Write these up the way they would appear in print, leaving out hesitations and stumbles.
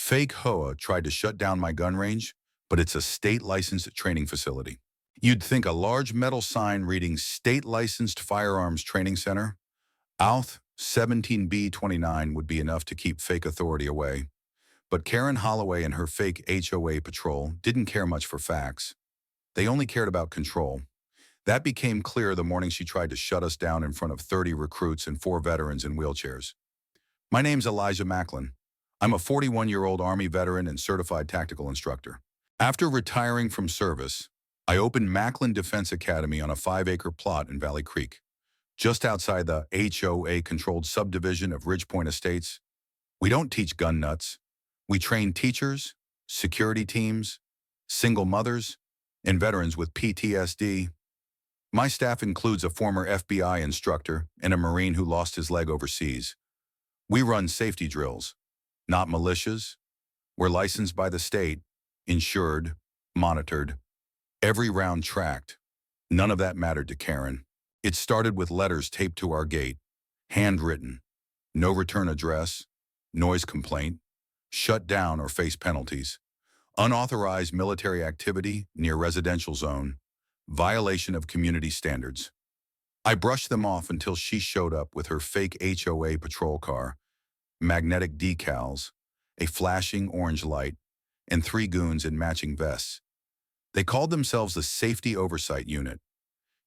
Fake HOA tried to shut down my gun range, but it's a state-licensed training facility. You'd think a large metal sign reading State-Licensed Firearms Training Center, Outh 17B29 would be enough to keep fake authority away. But Karen Holloway and her fake HOA patrol didn't care much for facts. They only cared about control. That became clear the morning she tried to shut us down in front of 30 recruits and 4 veterans in wheelchairs. My name's Elijah Macklin. I'm a 41-year-old Army veteran and certified tactical instructor. After retiring from service, I opened Macklin Defense Academy on a 5-acre plot in Valley Creek, just outside the HOA-controlled subdivision of Ridgepoint Estates. We don't teach gun nuts. We train teachers, security teams, single mothers, and veterans with PTSD. My staff includes a former FBI instructor and a Marine who lost his leg overseas. We run safety drills, not militias. We're licensed by the state, insured, monitored, every round tracked. None of that mattered to Karen. It started with letters taped to our gate, handwritten, no return address, noise complaint, shut down or face penalties, unauthorized military activity near residential zone, violation of community standards. I brushed them off until she showed up with her fake HOA patrol car, magnetic decals, a flashing orange light, and 3 goons in matching vests. They called themselves the Safety Oversight Unit.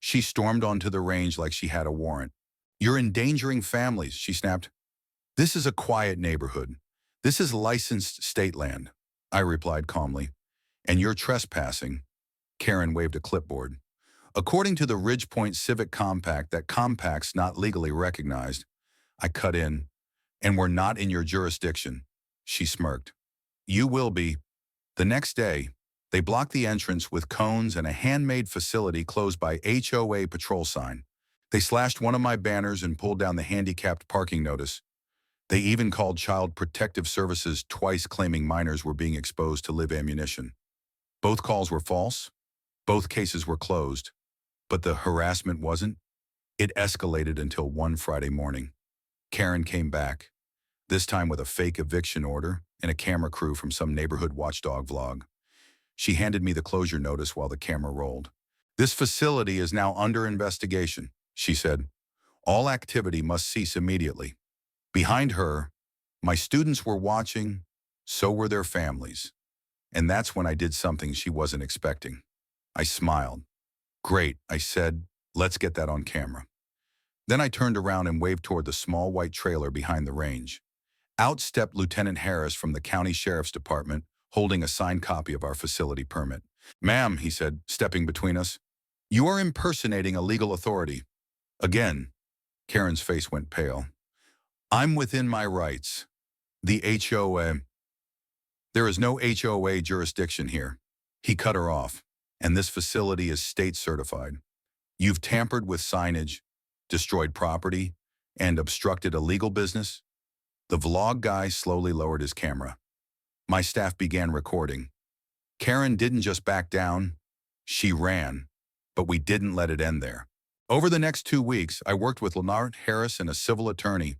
She stormed onto the range like she had a warrant. "You're endangering families," she snapped. "This is a quiet neighborhood. This is licensed state land," I replied calmly. "And you're trespassing." Karen waved a clipboard. "According to the Ridgepoint Civic Compact, that compact's not legally recognized." I cut in. "And we're not in your jurisdiction." She smirked. "You will be." The next day, they blocked the entrance with cones and a handmade facility closed by HOA patrol sign. They slashed one of my banners and pulled down the handicapped parking notice. They even called Child Protective Services twice, claiming minors were being exposed to live ammunition. Both calls were false. Both cases were closed. But the harassment wasn't. It escalated until one Friday morning. Karen came back, this time with a fake eviction order and a camera crew from some neighborhood watchdog vlog. She handed me the closure notice while the camera rolled. "This facility is now under investigation," she said. "All activity must cease immediately." Behind her, my students were watching, so were their families. And that's when I did something she wasn't expecting. I smiled. "Great," I said, "let's get that on camera." Then I turned around and waved toward the small white trailer behind the range. Out stepped Lieutenant Harris from the County Sheriff's Department, holding a signed copy of our facility permit. "Ma'am," he said, stepping between us, "you are impersonating a legal authority." Again, Karen's face went pale. "I'm within my rights. The HOA. There is no HOA jurisdiction here." He cut her off. "And this facility is state certified. You've tampered with signage, destroyed property, and obstructed a legal business." The vlog guy slowly lowered his camera. My staff began recording. Karen didn't just back down, she ran, but we didn't let it end there. Over the next 2 weeks, I worked with Lieutenant Harris and a civil attorney.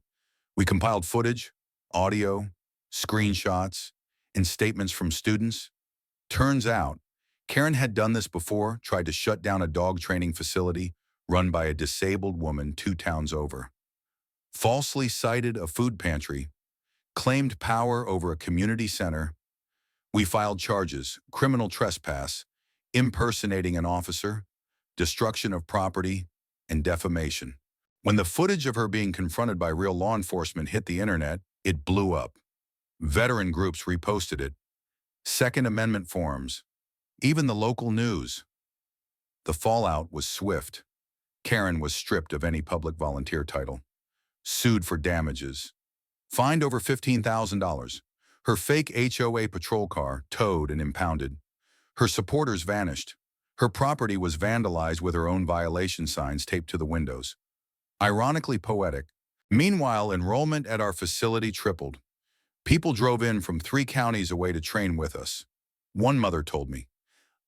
We compiled footage, audio, screenshots, and statements from students. Turns out, Karen had done this before, tried to shut down a dog training facility run by a disabled woman 2 towns over. Falsely cited a food pantry, claimed power over a community center. We filed charges: criminal trespass, impersonating an officer, destruction of property, and defamation. When the footage of her being confronted by real law enforcement hit the internet, it blew up. Veteran groups reposted it, Second Amendment forums, even the local news. The fallout was swift. Karen was stripped of any public volunteer title, sued for damages, fined over $15,000. Her fake HOA patrol car towed and impounded. Her supporters vanished. Her property was vandalized with her own violation signs taped to the windows. Ironically poetic. Meanwhile, enrollment at our facility tripled. People drove in from 3 counties away to train with us. One mother told me,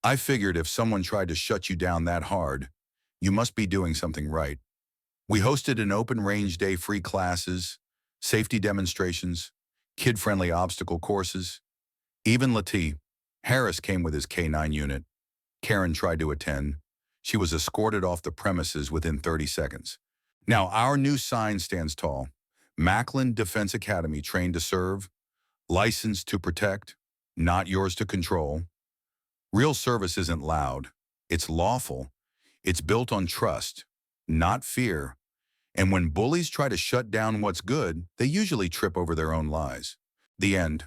"I figured if someone tried to shut you down that hard, you must be doing something right." We hosted an open range day, free classes, safety demonstrations, kid-friendly obstacle courses. Even Latif Harris came with his K-9 unit. Karen tried to attend. She was escorted off the premises within 30 seconds. Now, our new sign stands tall. Macklin Defense Academy, trained to serve, licensed to protect, not yours to control. Real service isn't loud. It's lawful. It's built on trust, not fear. And when bullies try to shut down what's good, they usually trip over their own lies. The end.